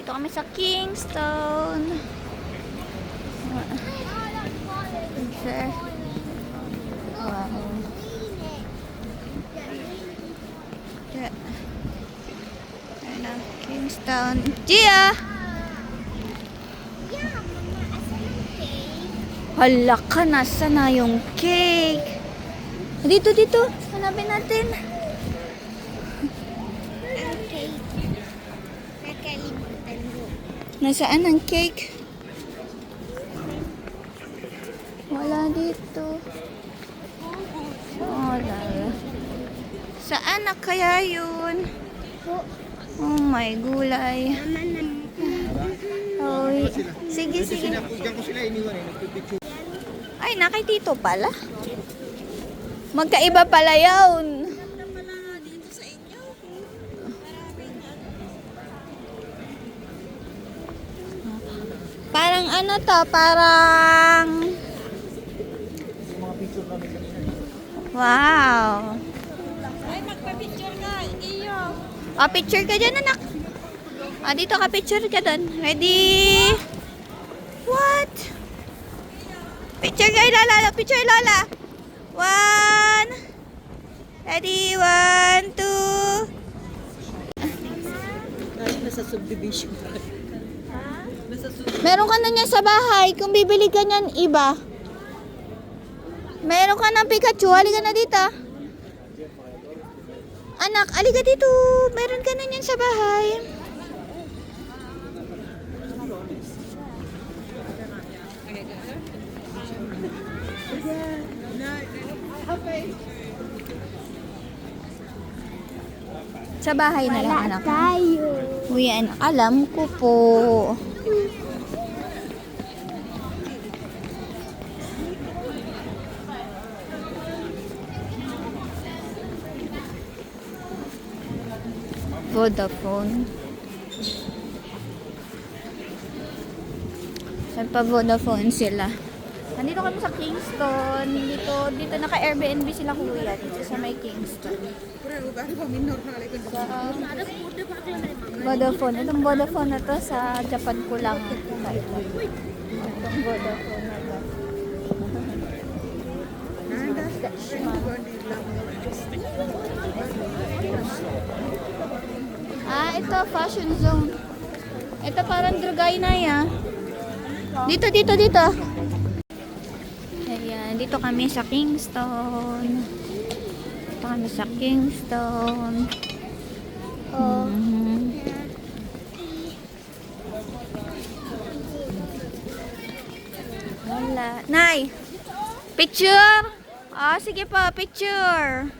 Dito kami sa Kingston. Okay. Wow. Yeah. Ayan na, Kingston. Gia! Hala ka, nasa na yung cake? Dito, dito. Hanapin natin. Nasaan ang cake? Wala dito. Wala. Saan na kaya yun? Oh my gulay. Oh, sige, sige. Ay, nakay dito pala. Magkaiba pala yun. Parang ano to, parang... Wow. Ay, magpa-picture ka, iyo. Oh, picture ka dyan, anak. Ah, dito ka, picture ka dun. Ready? What? Picture ka, Lola. Picture, Lola. 1. Ready? 1, 2. Nasa subdivision. Meron ka na niya sa bahay. Kung bibili ka niyan, iba. Meron ka ng Pikachu. Halika na dito. Anak, halika dito. Meron ka na niyan sa bahay. Sa bahay na lang, anak. Uy, anak, alam ko po. Vodafone. Nagpa-Vodafone sila. Nandito kami sa Kingston. Dito naka-Airbnb sila kuya. Dito sa may Kingston. Vodafone. Itong Vodafone na to sa Japan ko lang. Itong Vodafone na to. Ah, ito fashion zone. Ito parang Dragay na ya. Dito. Ayan, dito kami sa Kingston. Dito kami sa Kingston. Oh. Wala. Nay! Picture! Ah, sige pa, picture.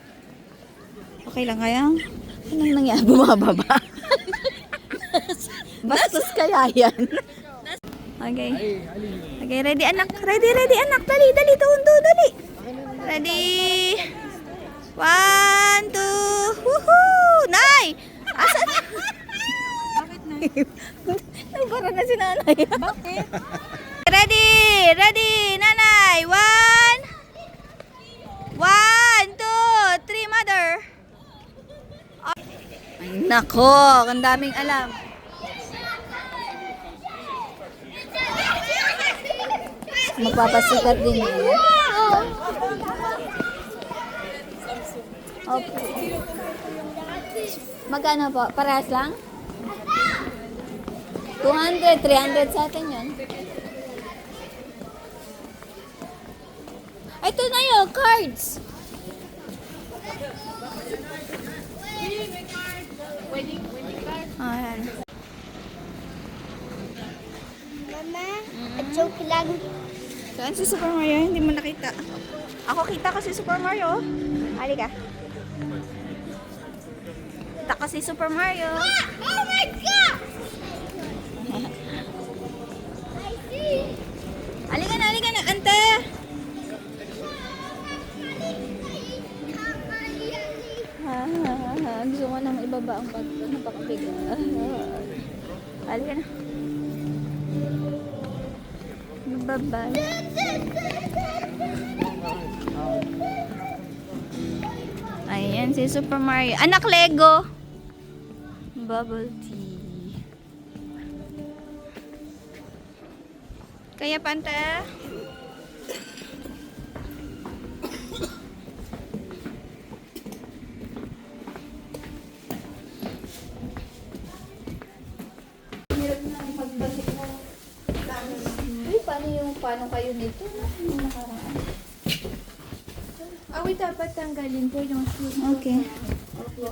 Okay lang kaya? Anong nangyari? Bumababa. Bastos kaya yan. Okay. Okay, ready anak. Ready anak. Dali. Tundo, dali. Ready. 1, 2. Woohoo! Nay! Asan? Bakit na? Nagpara na si nanay. Bakit? Ready, nanay. 1, 2, 3, mother. Ay, nako, ang daming alam. Magpapasikat din eh. Okay. Magkano po? Parehas lang? 200, 300 sa atin yun. Ito na yun, cards. Ayan. Mama, joke lang. Saan si Super Mario? Hindi mo nakita. Ako kita ko si Super Mario. Halika. Kita ko si Super Mario. Oh my God! I see. Halika na, ante. Gusto ko nang ibaba ang pag napakabigat. Halika na. Bye-bye. Ayan si Super Mario. Anak Lego. Bubble tea. Kaya panta. Uy, paano kayo nito? Yung nakaraan. Awi dapat tanggalin po yung shoes. Okay. Opo.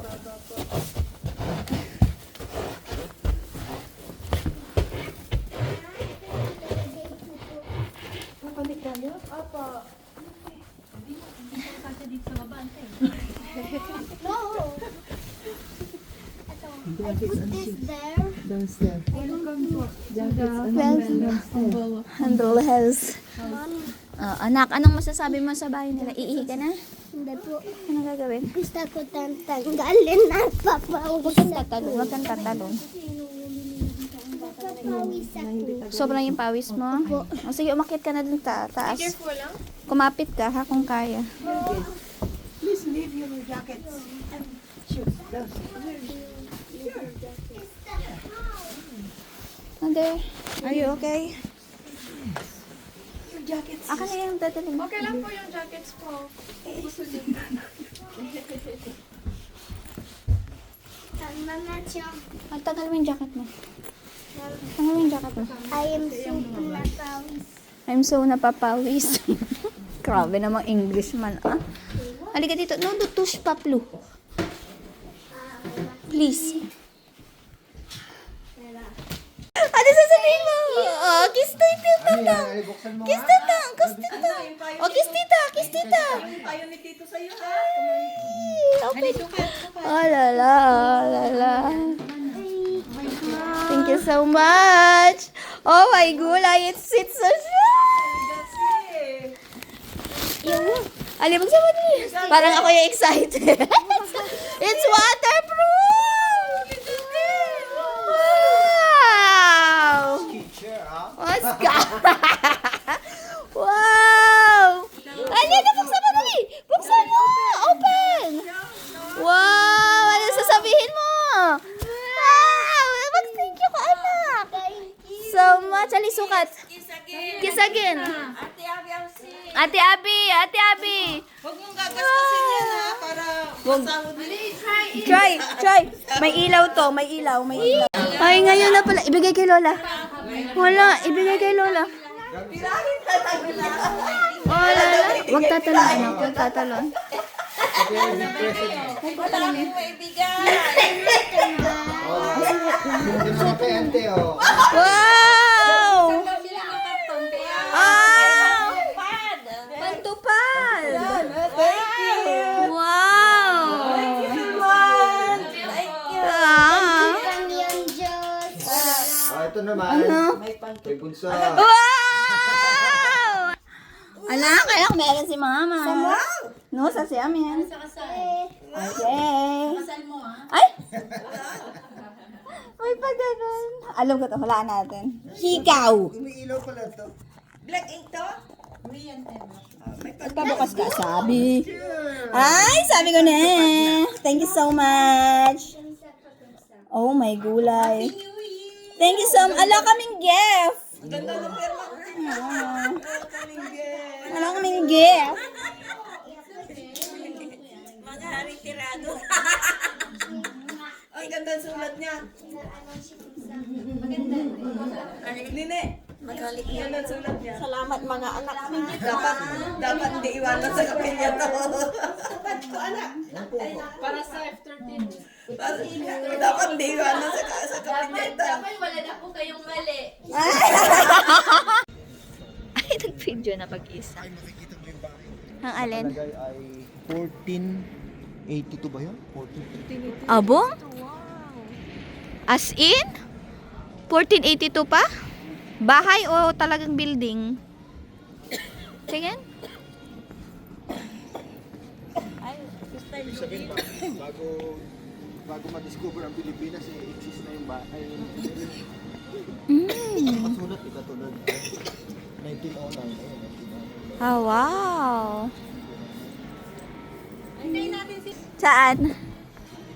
No. I put this there. Handle has. Anak, anong masasabi mo sa bahay nila? Iihi ka na? Hindi po. Ano gagawin? Gusto ko tanggalin at papawis. Huwag kang tatalon. Huwag kang tatalon. Papawis ako. Sobrang yung pawis mo? O sige, umakit ka na dun taas. Kumapit ka ha kung kaya. Please leave your jackets. Shoes. Those. Mother, are you okay? Your jackets. Akin na yung dadalhin mo. Okay lang po yung jackets po. Mama, Chong, Tagal mo yung jacket mo. Tagal mo yung jacket mo. I am super napawis. I'm so napapawis. Grabe namang Englishman, ah. Halika dito. No, tush paplu. Please. Ano sasabihin mo? Oh, kiss tita. Kiss tita. Kiss tita. Oh, kiss tita. Kiss tita. Ayaw ni Tito sa'yo, ha? Open. Oh, lala. Lala. Thank you so much. Oh my gulay. It's so Ali, magsama din. Parang ako yung excited. It's waterproof! Wow! What's God? Wow! Ali, buksan mo dali! Buksan mo! Open! Wow! Ano sasabihin mo? Wow! Mag-thank you ka, anak! So much. Ali, sukat. Kiss again. Ate Abi! Ate Abi! Huwag mong gagastasin yan, ha? Para masahod mo. Try. May ilaw to. May ilaw. Ay, ngayon na pala. Ibigay kay Lola. Wala. Ibigay kay Lola. Oh, Lola. Huwag tatalon, anak. Huwag tatalon. Wow! Ah! Pantupad! Wow! Ah! Ang yung Diyos. Ito naman. Ano? May bunso. Wow! Anak, kailangan meron si mama. No, sa si amin. Okay. Ay! May pagganon. Alam ko to, hulaan natin. Hikaw! Umiilaw pala to. Black ink to? Pagpabukas ka, sabi. Ay, sabi ko na. Thank you so much. Oh my gulay. Thank you so much. Ala kaming gift. Ganda ng perma. Ala kaming gift. Mga haring tirado. Ang ganda ng sulat niya. Nine, magalik niya ng sulat niya. Salamat mga anak. Dapat hindi iwanan sa kapilya to. Dapat ko anak. Para sa F13. Dapat hindi iwanan sa kapilya ito. Wala na po kayong mali. Ay, nag-video na pag-isa. Ang alin? Nalagay ay 1482 ba yun? 1482. Abong? As in? 1482 pa? Bahay o talagang building? Tingin? Ibig sabihin ba, bago ma-discover ang Pilipinas, exist na yung bahay. Masulat, katulad. 1909. Ayun, 1909. Oh, wow. Saan?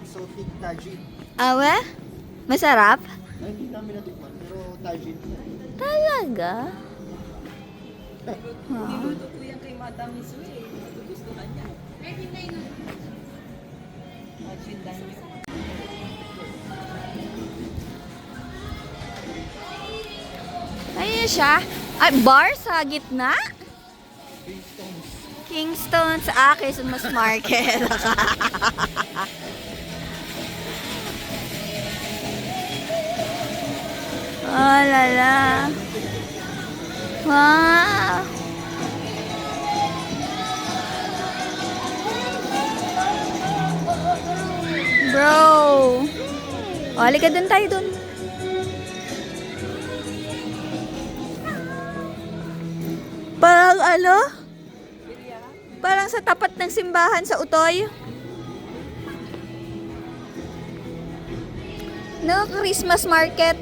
Exotic tagine. Awe? Masarap? Ay, hindi namin natikman, pero tagine. Talaga? Niluto ko yan kay Madam Misue. Gugustuhan niya. Agenda niyo. Ayun siya. Ay, bar sa gitna? Kingston's. Quezon Mas Market. Oh, lala. Wow. Bro. O, halika dun tayo dun. Parang ano? Parang sa tapat ng simbahan sa Utoy. No, Christmas market.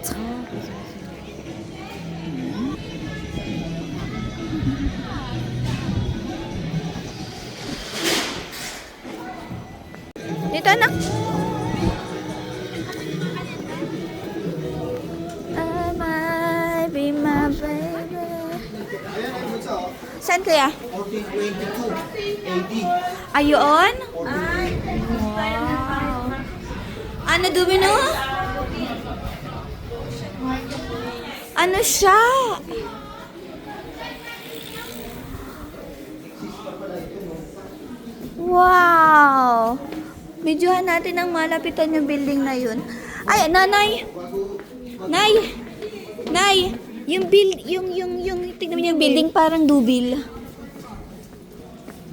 Dito anak. I might be my baby. Saan kuya? 1422 AD. Ayun? Ano Domino? Ano siya? Wow! Videohan natin ang malapitan yung building na yun. Ay, nanay! Nay! Nay! Yung tignan mo yung building parang dubil.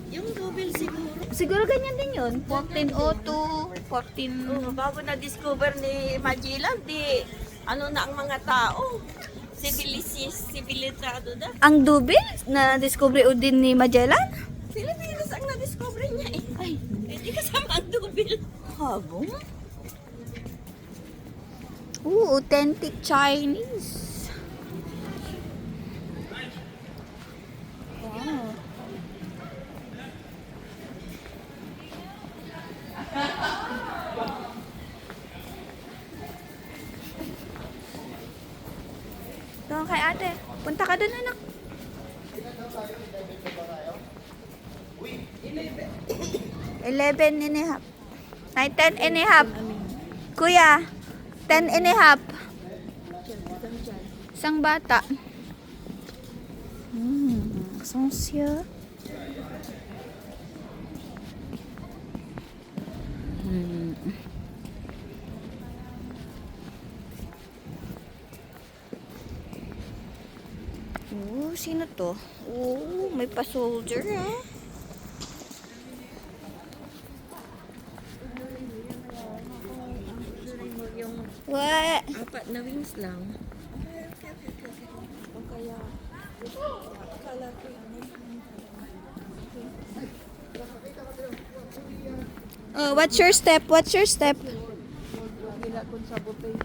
Yung double siguro. Siguro ganyan din yun. 1402, 14... Bago na-discover ni Magellan, di ano na ang mga tao. Sibilitado na. Ang dubil na discovery din ni Magellan? Pilipinas ang na-discover niya eh. Ay, Hindi kasama ang double. habong? Ooh, authentic Chinese. Wow. Doon kay ate. Punta ka doon, anak. 11 and a half. Ay, 10 and a half. Kuya, 10 and a half. Isang bata. Sonsya. Oh, sino to? Oh, may pa-soldier ah. Yung What? apat na wings lang. O kaya, akala ko ano. Oh, what's your step? What's your step? Wala kung sa buffet.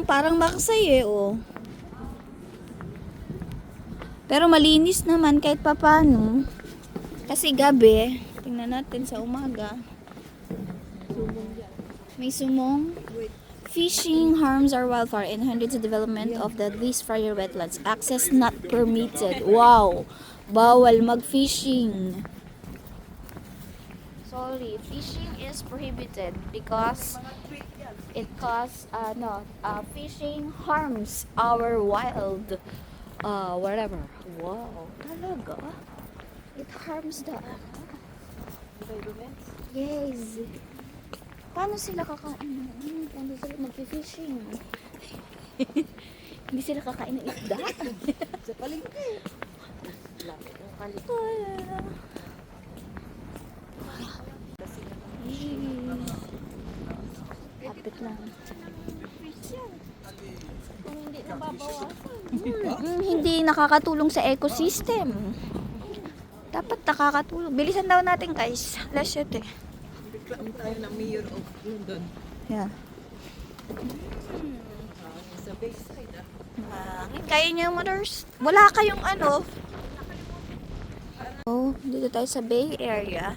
Parang maksay eh, oh. Pero malinis naman kahit papano. Kasi gabi, tingnan natin sa umaga. May sumong. Fishing harms our wildfire and hinders the development of these fire wetlands. Access not permitted. Wow! Bawal mag-fishing. Sorry, fishing is prohibited because it fishing harms our wild whatever. Wow, talaga? It harms the yes. Paano sila kakain? Paano sila mag-fishing? Hindi sila kakain ng isda. Sa palengke. Lapit ng palengke. Kapit lang. Kung hindi nababawasan. Hindi nakakatulong sa ecosystem. Dapat nakakatulong. Bilisan daw natin guys. Last shot eh. Biglaan tayo ng Mayor of London. Yeah. Sa Bayside Kaya niyo mothers. Wala kayong ano. Oh, dito tayo sa Bay Area.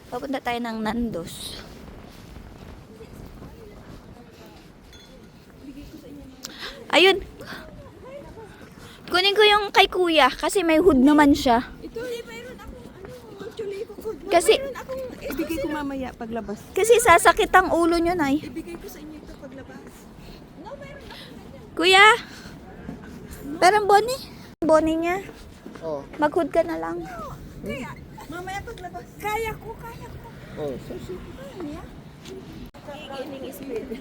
Papunta tayo ng Nandos. Ayun. Kunin ko yung kay kuya kasi may hood naman siya. Ito, mayroon akong actually, Kasi, ibigay ko mamaya paglabas. kasi sasakit ang ulo nyo, Nay. Ibigay ko sa inyo ito paglabas. Kuya, parang Bonnie. Bonnie niya. Oh. Mag-hood ka na lang. Kaya, mamaya paglabas. Kaya ko. Oh, so sige. Gigining speed.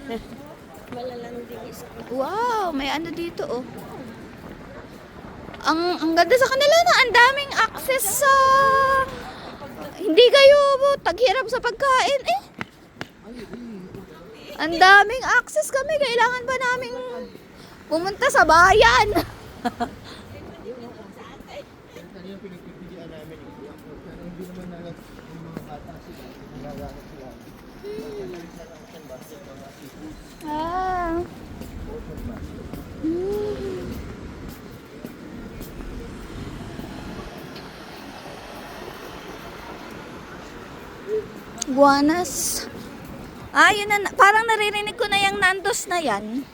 Malalanding speed. Wow, may ano dito, oh. Ang ganda sa kanila na, ang daming access sa... Hindi kayo taghirap sa pagkain, eh. Ang daming access kami. Kailangan ba namin pumunta sa bayan? Ano yung pinagpipilian namin? Pero hindi naman na yung mga bata sila. Nagagamit sila. Ah. Guanas. Ah, yun na. Parang naririnig ko na yung Nandos na yan.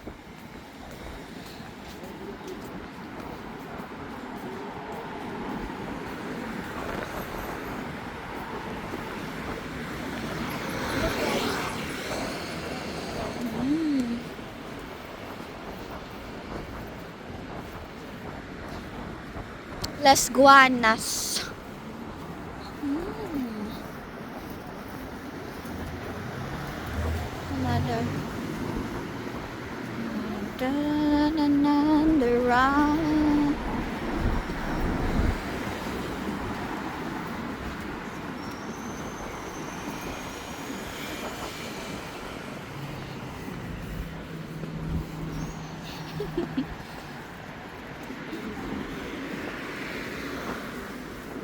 Las Guanas. Another. Another round.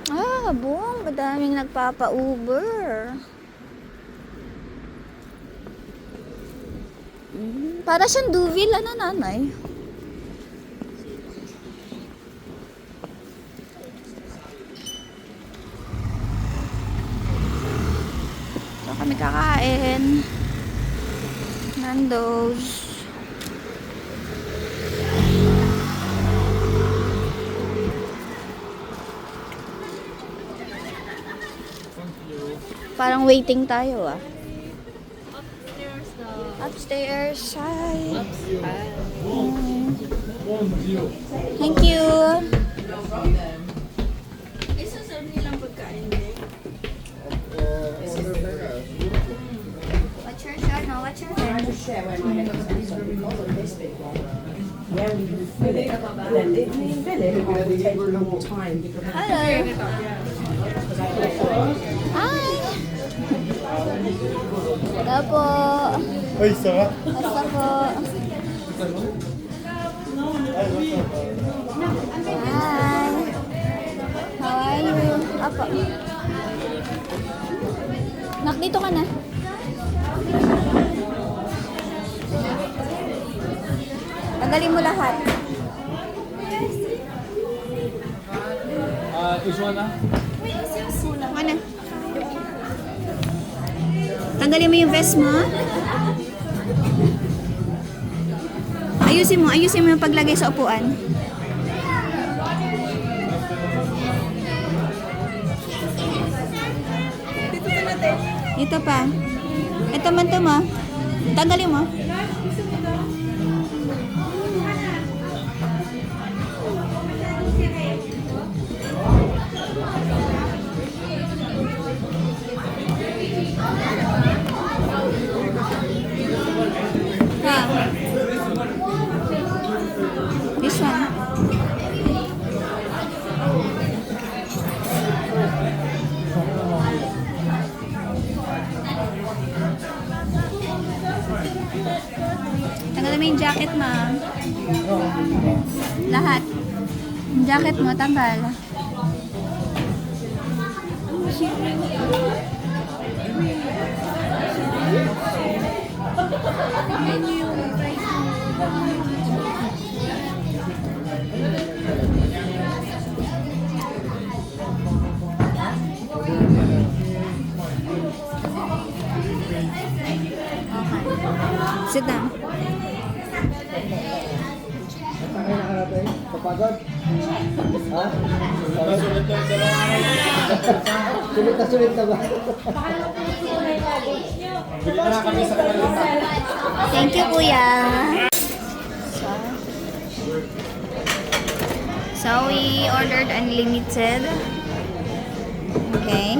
Ah, buong madaming nagpapa-Uber. Para siyang Duville, ano, nanay? So kami kakain. Nando's. Parang waiting tayo, ah. Upstairs. Hi. Thank you. Isusunod nilang pagkain eh. Order na nga. What's your shirt? No, what's your shirt? Hello. Hi. Hello po. Ay, sarap. Basta po. Hi. How are you? Apo. Nak, dito ka na. Tanggalin mo lahat. Iswana? Ano? Tanggalin mo yung vest mo. Ayusin mo yung paglagay sa upuan. Dito ka natin. Ito pa. Ito man to mo. Tanggalin mo. This one. Tanggalin mo yung jacket mo. Lahat. Yung jacket mo, tanggal. Sit down. Ay, nakaratay. Kapagod? Ha? Sulit na sulit na ba? Thank you, kuya. So we ordered unlimited. Okay.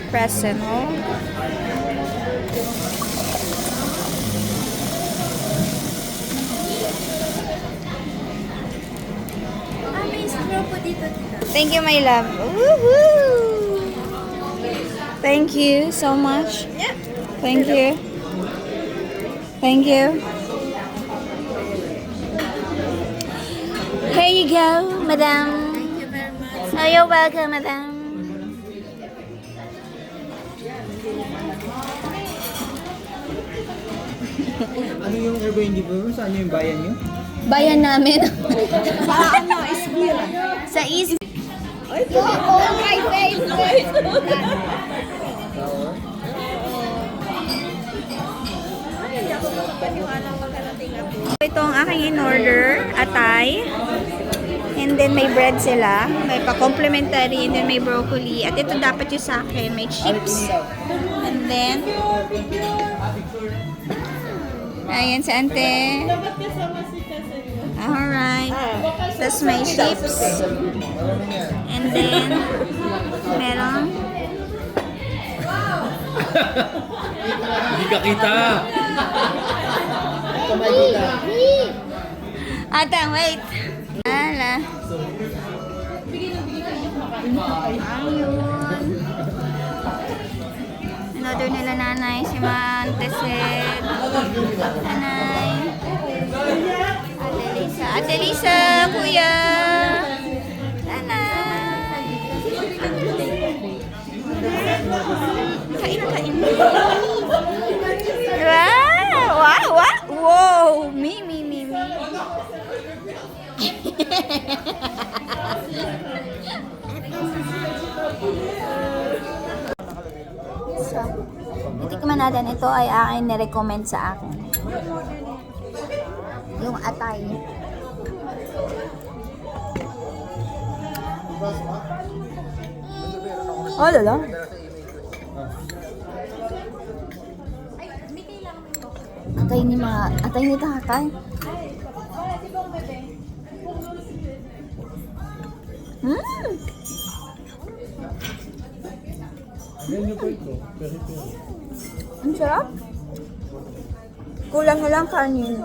Press and hold. May straw po dito. Thank you, my love. Woohoo! Thank you so much. Thank you. Thank you. Here you go, madam. Thank you very much. Oh, you're welcome, madam. Ano yung Airbnb po? Saan yung bayan nyo? Bayan namin. Sa ano, Isbira. Sa East. my favorite. Ito ang aking in-order, atay. And then may bread sila. May pa-complimentary. And then may broccoli. At ito dapat yung sa akin. May chips. And then, ayan sa ante. Alright. Tapos may chips. And then, meron. Hindi ka kita. Atang, wait. Ala. Ayun. Another nila nanay, si Mantesed. Nanay. Ate Lisa. Ate Lisa, kuya. Nanay. Kain, kain. Wow! Wow! Wow! Wow! Me. So, itikman natin. Ito ay akin nirecommend sa akin. Yung atay. Oh, lala. Atay ni tatay. Ang sarap. Kulang na lang kanin.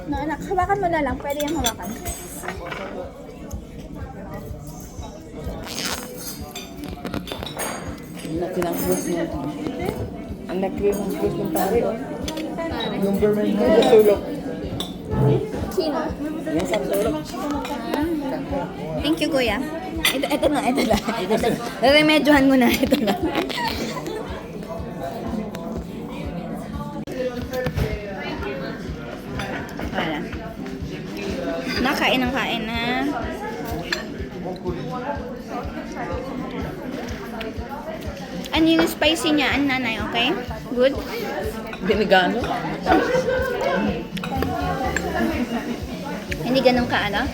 No, anak, hawakan mo na lang. Pwede yung hawakan. Ang laki ng gusto ng pare, oh. Yung Berman mo, sulok. Sino? Yan sa tulog. Thank you, kuya. Ito na. Remedyohan mo na. Ito na. Wala. Nakain ng kain na. Ano yung spicy niya, nanay, okay? Good? Binigano? Hindi ganun ka, ano?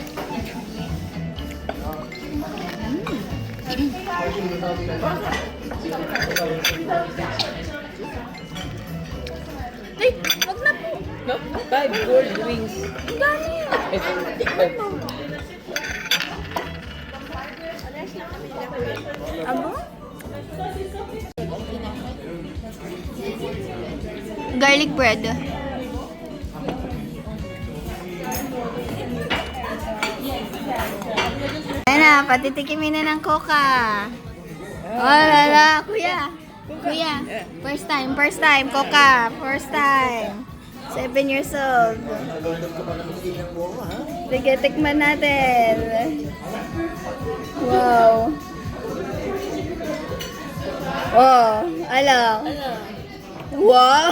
Ay, wag na po. No? 5 gold wings. Dami. Abo? Garlic bread. Ayan na, patitikimin na ng coca. Oh, lala. Kuya. First time, coca. First time. 7 years old. Sige, tikman natin. Wow. Oh, ala. Wow.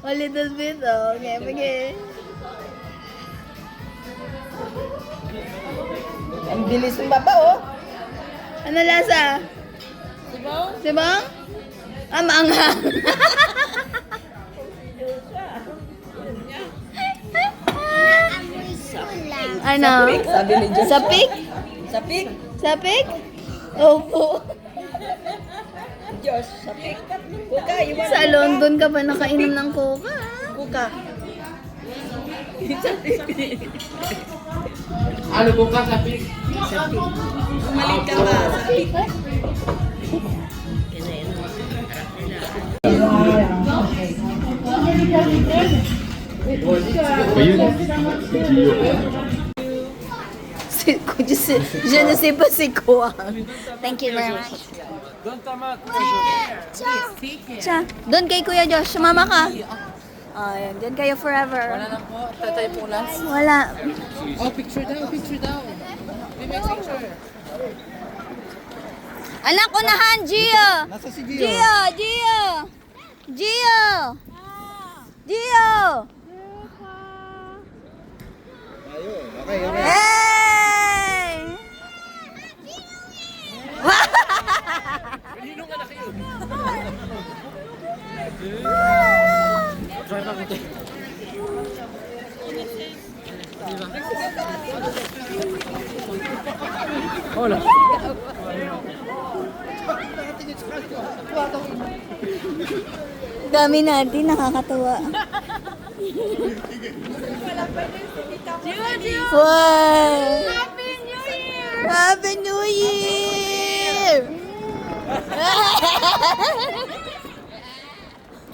A little bit, oh. Okay, okay. Ang bilis ng baba, oh. Ano lasa? Sibong? Ah, maanghang. Ano? Sabi ni Diyos. Sapik? Sapik. Sapik? Opo. Diyos, sapik. Kuka, iwan. Sa London ka pa nakainom ng coca. Kuka. Ano bukas sa pig? Malik ka ba? Sapik. Ayun. Si Gio. Je ne sais pas c'est quoi. Thank you very much. Cha, doon kay Kuya Josh, sumama ka. Ayan, doon kayo forever. Wala na po, tatay po last. Wala. Oh, picture daw, picture daw. We make picture. Anak, unahan, Gio! Nasa si Gio. Gio! Gio! Gio! Gio! Ayun, okay, okay. Hey! Kanino ka na kayo? Hola. Dami natin, nakakatuwa. Wow! Happy New Year! Happy New Year!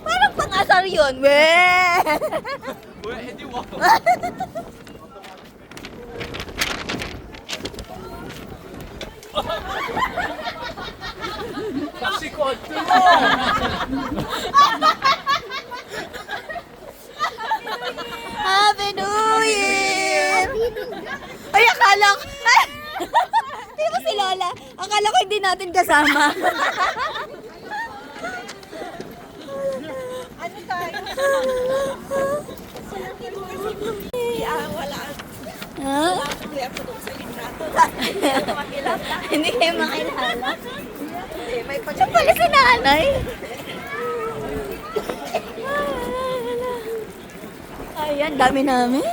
Parang pang-asar yun, weh! Happy New Year! Ay, akala ko... Di ba si Lola? Akala ko hindi natin kasama. Ano tayo? Wala. Ha? Hindi ako doon sa litrato. Hindi kayo makilala. Siya pala si nanay. Ayan, dami namin.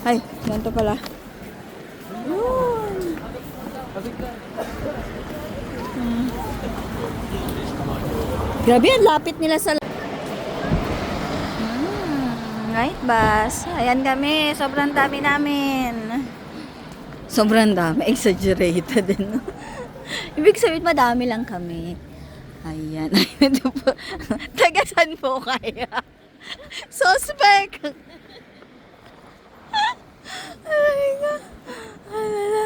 Ay, ganito pala. Yun. Grabe, ang lapit nila sa... Night bus. Ayan kami. Sobrang dami namin. Sobrang dami. Exaggerated din. No? Ibig sabihin, madami lang kami. Ayan. Ito po. Tagasan po kaya. Suspect. Ay, alala.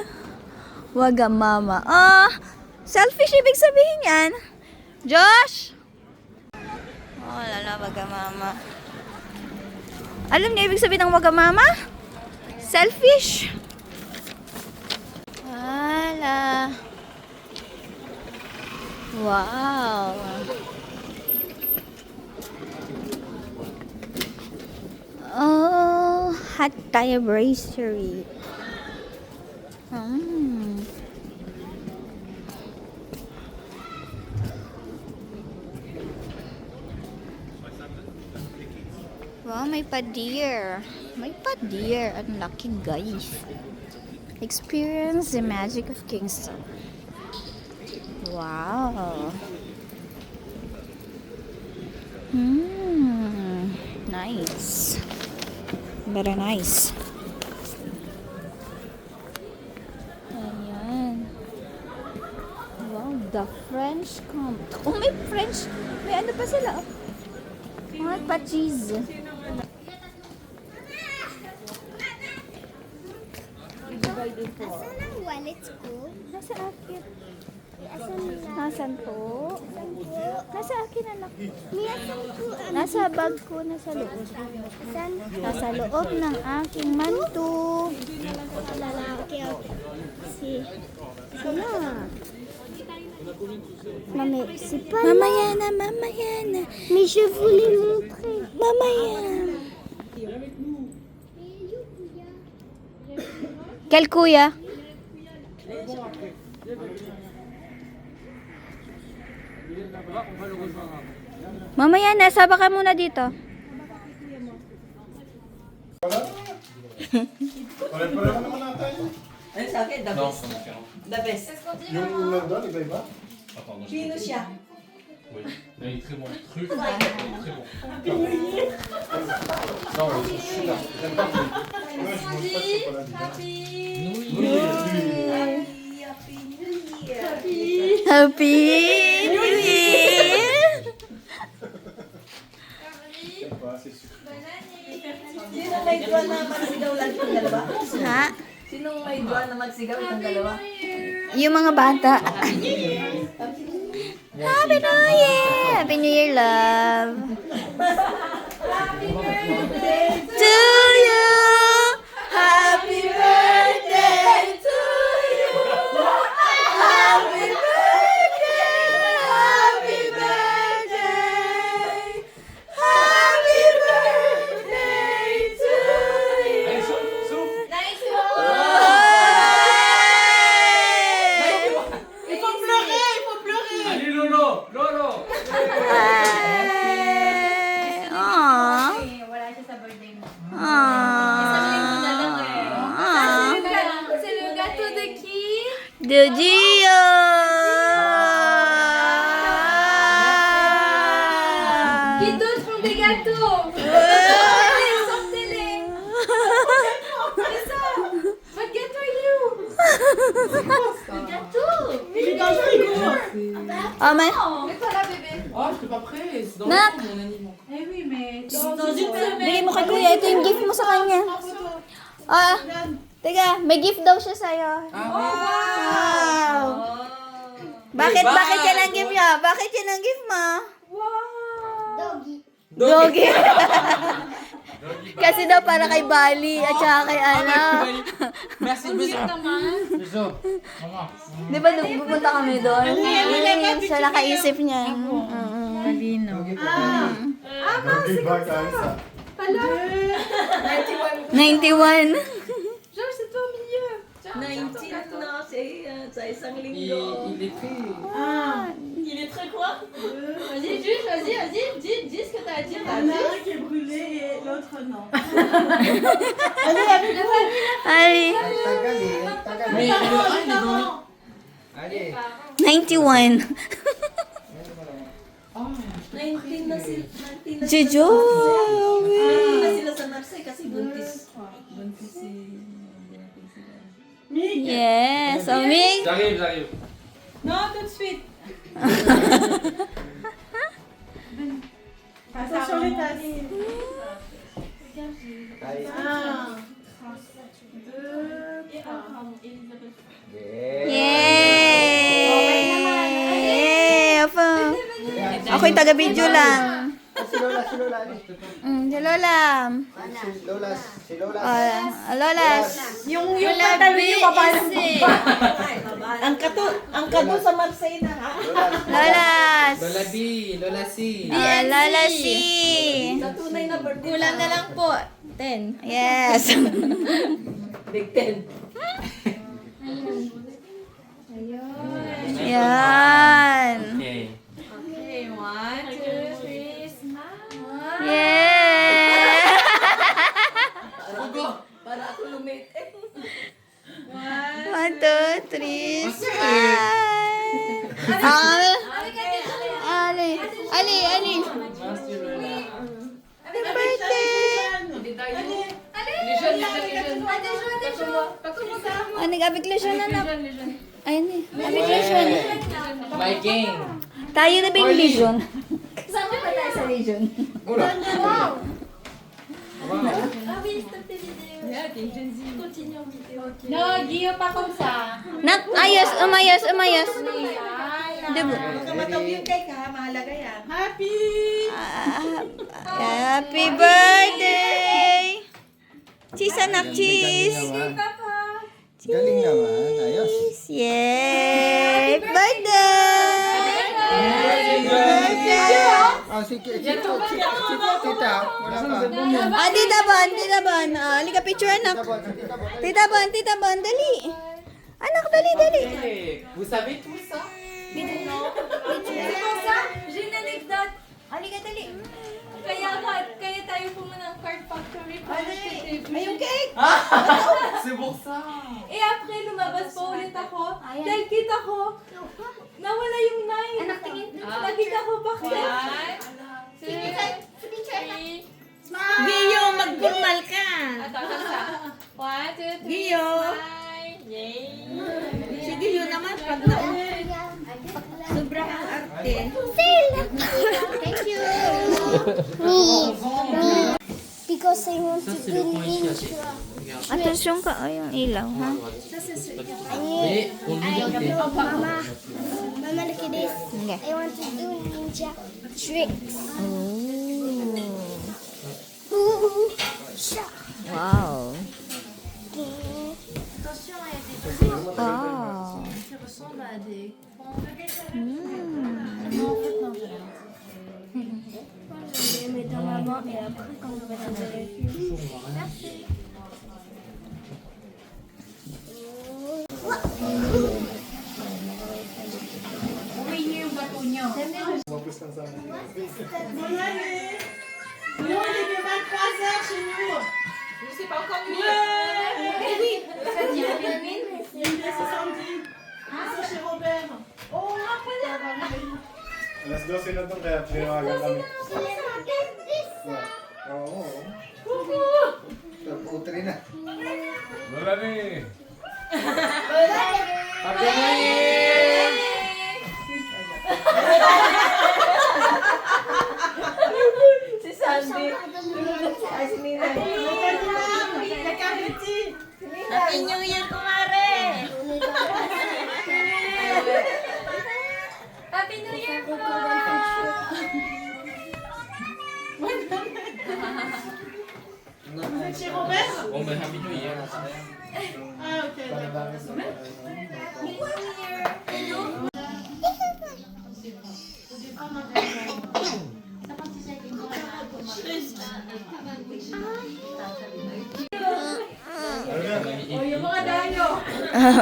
Wagamama. Selfish ibig sabihin yan. Josh! Oh, lala, wagamama. Alam niyo ibig sabihin ng wagamama? Selfish. Wala. Wow. Oh, hot tire bracery. Wow, may pa-deer. May pa-deer. Ang laki, guys. Experience the magic of Kingston. Wow. Nice. Very nice. Ayan. Wow, the French comp. Oh, may French. May ano pa sila? Mga pa-cheese. Asan ang wallet ko? Nasa akin. Asan na? Nasaan po? Nasa akin, anak. Asan ko? Nasa bag ko, nasa loob. Asan? Nasa loob ng aking manto. Lalaki ako. Si... Sino? Maman, c'est pas Mamaya na, mamaya na. Mais je voulais montrer. Mamaya. Quel kuya? Mamaya na, saba ka muna dito. Pare-pareho naman natin. Ano sa akin? The best. The best. Yung nandun, iba-iba? Sino siya? Oui, il est très bon. Truc, très bon. Non, j'aime pas le Ouais, je mange pas de chocolat. Happy New Year. Happy New Year! J'aime pas, c'est sûr. Sino may duwan na magsigaw lang itong dalawa? Ha? Sinong may duwan na magsigaw itong dalawa? Yung mga bata. Happy New Year! Happy New Year, love. To you! Happy birthday to you! Happy birthday! Happy birthday! Happy birthday to you! Allez, Lolo! Lolo! Ay! Aww. Wala siya sa birthday mo. Aww. C'est le gâteau de qui? De Gio! Qui d'autres font des gâteaux? Allez, sortez-les! C'est ça! Votre gâteau, il est où? Le gâteau! Il est dans le frigo! Oh, mais... Mais pas là, bébé. Oh, je suis pas prêt. C'est dans Nak. le fond, mon animal. Eh oui, mais... Bigay mo kay kuya. Ito yung gift mo sa kanya. Ah, teka. May gift daw siya sa'yo. Wow! Bakit yan ang gift niya? Bakit yan ang gift mo? Doggy. Doggy. Kasi daw para kay Bali at saka kay Ana. Merci, bisous. Bisous. Di ba pupunta kami doon? Siya nakaisip niya. Doggy bag, Alsa. 91. Georges, c'est toi au milieu. 19 na sa isang linggo. Il est fait. Il est très quoi? Vas-y, juste, vas-y, dis ce que t'as à dire. Vas-y. qui est brûlé et l'autre non. Ay, Tagal eh. Tagal Mais eh. le 1, il est dans le... Allez. 91. 19 na sila. 19 na Si sila. Joey. 19 na sila sa Marseille kasi buntis. Buntis si... Yes, Omig. J'arrive, j'arrive. Non, tout de suite. Attention les tasses. Allez. Yay! Ako yung taga-video lang. Si Lola, si Lola. Si Lola. Si Lola. Lola. Yung patalo niyo paano? Ang kato sa Marseille na ha. Lola. Lola B, Lola C. Lola C. Sa tunay na birthday. Kulang na lang po. 10. Yes. Big 10. Yan. Okay. Okay, 1, 2, 3, smile. Yeah. Para ako lumit. 1, 2, 3, smile. Ali. Ali. Happy birthday. Les jeunes. Pas comme ça. Avec le jeune, Les anak. jeunes, les jeunes. Ayun eh. Avec le jeune. My game. Tayo na ba yung Legion? Kasama ba tayo sa Legion? Oula. Ah oui, stop tes vidéos. Continue en vidéo. Non, Guillaume, pas comme ça. Ayos, umayos. Diba? Kamatawag yung cake ha. Mahalaga yan. Happy birthday! Cheese, anak, cheese! Galing naman. Ayos. Yay! Birthday! si tita, wala pa. Ah, Tita Bon. Ah, halika picture anak. Tita Bon, dali. Anak, dali. Vous savez tout ça? C'est pour ça, j'ai une anecdote. Halika, dali. Kaya tayo pumunta ng Card Factory para yung cake! C'est pour ça! Eh, après, lumabas pa ulit ako. Dahil kita ko, nawala yung 9. Anak, tingin. Nakita ko bakit. Giyo, magkurmal ka. One, two, three, Giyo. smile. Yay! Si Giyo naman, pag sobrang ang arte. Thank you. Me. Because I want to do intro. Atensyon ka, ay, yung ilaw, ha? Mais on lui dit Mama, look at this. Okay. I want to do ninja tricks. Oh. Ooh. Sha. Wow. Oh. Je vais mettre dans ma main et après quand je vais faire Merci. C'est pas encore mieux. Alas 12 na doon kaya tinawagan kami. Oo. Utri na. Bonne année. Happy New Year! Si Sandy. Ay, si Nina. Happy New Year, kumare. Happy New Year, bro! Bon, ben, Happy New Year. Yung mga dayo.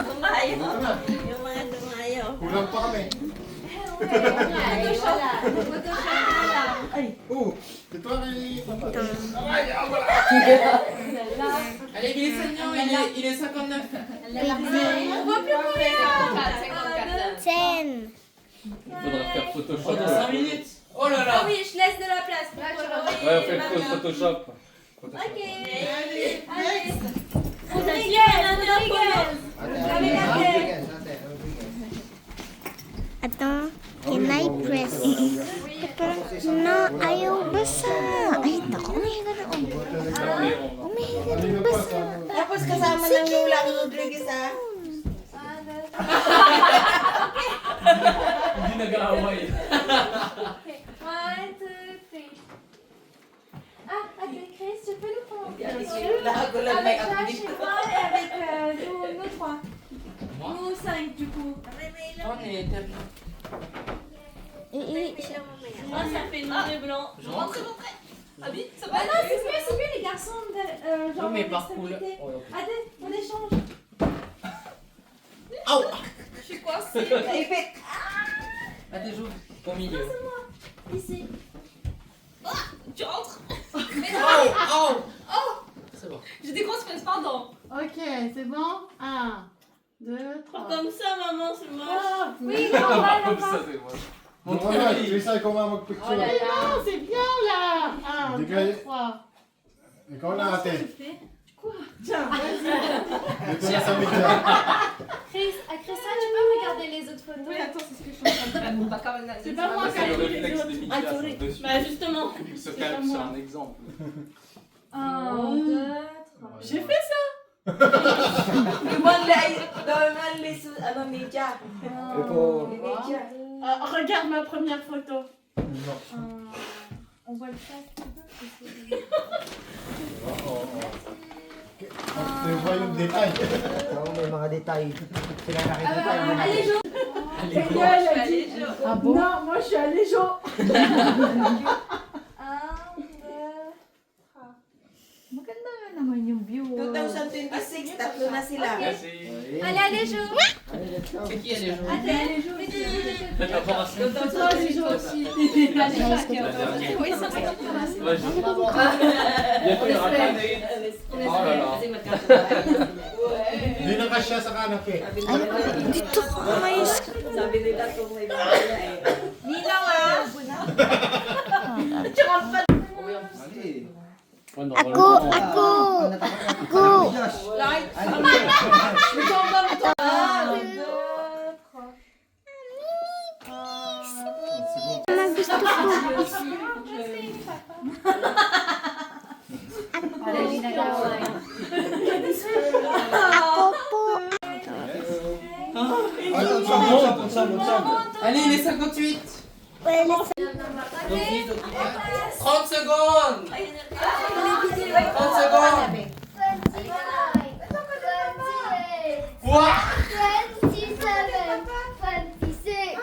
Tumayo. Yung mga tumayo. Kulang pa kami. Photoshop na lang. Ito kay Papa. Allez, Glissagnon, il est 59. On voit plus combien. 10. Il faudra faire Photoshop. Pendant 5 minutes. Oh là Ah là! oui, je laisse de la place pour colorier. Ouais, on fait le Photoshop. Ok. Allez. Rodriguez. Attends, can I press? No, ayaw basa. Ay, naku, umihiga na. Umihiga na basa. Tapos kasama ng Lola Rodriguez, ha? Hindi nag-aaway. One, two, three. Ah, avec Chris, tu peux nous prendre Lago lang may avec Josh update. et moi et avec nous trois. Nous cinq du coup. On est établi. Ah, ça fait noir et blanc. Rentrez. Ah vite, ça va. Ah non, c'est mieux les garçons. Genre, Oui, mais on par est couleur. stabilité. Oh, ok. Attends, on échange. Aouh! Je suis coincée. Ah, t'es joué au milieu. Ici. Tu rentres. Oh! C'est bon. J'ai des grosses fesses, pardon. Ok, c'est bon. 1, 2, 3. Comme ça, maman, c'est moche. Oui, normal, Comme normal. ça, c'est moi. Wala, Lisa, ikaw nga mag-picture. Non, c'est bien là. 1, Des 2, gars- 3. Ikaw na ate. Tiens, Dito na sa media. Chris, Christian, tu peux regarder les autres photos? Oui, attends, c'est ce que je suis en train de faire. C'est pas moi qui C'est le ai pris les réflexe autres. des médias sorry. dessus. Bah, justement. Il se calme sur un exemple. 1, 2, 3. J'ai fait ça. Donald les ano, media. Media. Regarde ma première photo. On voit le face un peu. Diba yung detay? Oo, may mga detay. Sila nakikita yung mga Allez, Jo. Daniel a dit. Non, moi je suis allée chaud. Maganda nga naman yung view. 2026, tatlo na sila. Merci. Allez, allez, Jo. C'est qui elle est jaune? Allez, Jo. Vite, vite, vite. Faites la formation. Toi, les gens aussi. La dernière. Ouais, je- Bientôt il y aura plein de- Oh là là. Hindi na kasya sa kanapé. Dito ko may Sabi nila kung may mga eh. Ninang, ah. Ouais, Ako, normalement, ako. Mama, gusto ko. Ako po. Allez, les 58. Well, 30 secondes. 30 seconds. Quoi? 27, 26.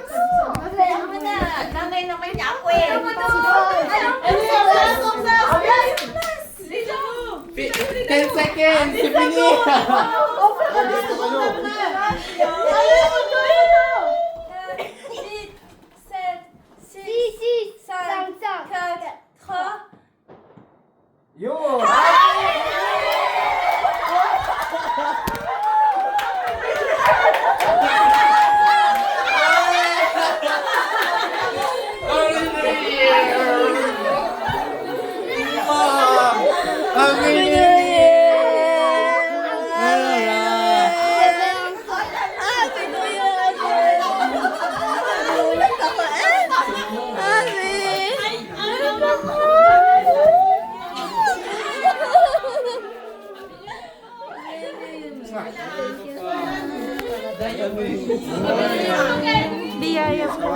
Nanay naman niya ako eh. 10 seconds, c'est fini. Yo! Biyaya po.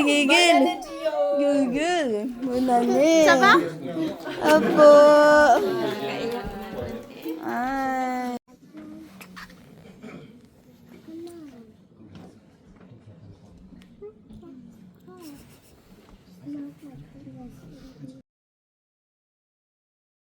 Gigil. Gigil. Wala na. Saba? Apo.